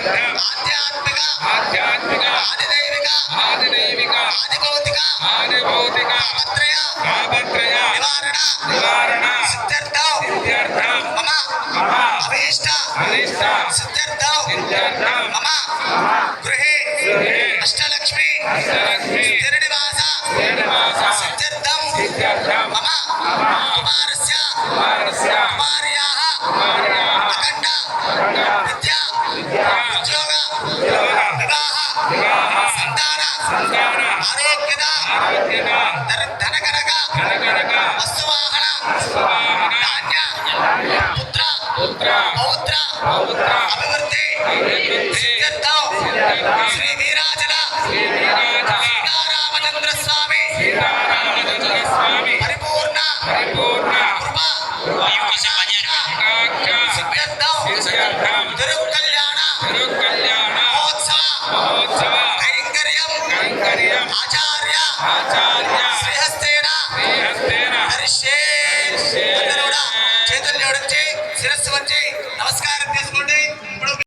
ఆధ్యాత్మిక ఆదిదైవిక ఆదిభౌతిక తాపత్రయ నివారణ సిద్ధ్యర్థం మమ అభీష్ట సిద్ధ్యర్థం మమ గృహే అష్టలక్ష్మి స్థిరనివాస సిద్ధ్యర్థం మమ కుమారస్య కుమార్యాః అఖండ విద్యా ఉద్యోగ వివాహ సంతాన ఆరోగ్యద ధనకనక వస్తువాహన ధాన్య పుత్ర పౌత్ర అభివృద్ధి సిద్ధ్యర్థం శ్రీ వీరాచల సీతారామచంద్ర స్వామి పరిపూర్ణ కృప సిద్ధ్యర్థం తిరుకల్యాణ మహోత్సవ కైంకర్యం ఆచార్య శ్రీహస్తేన ధరిష్యే. అందరూ కూడా చేతులు జోడించి శిరస్సు వంచి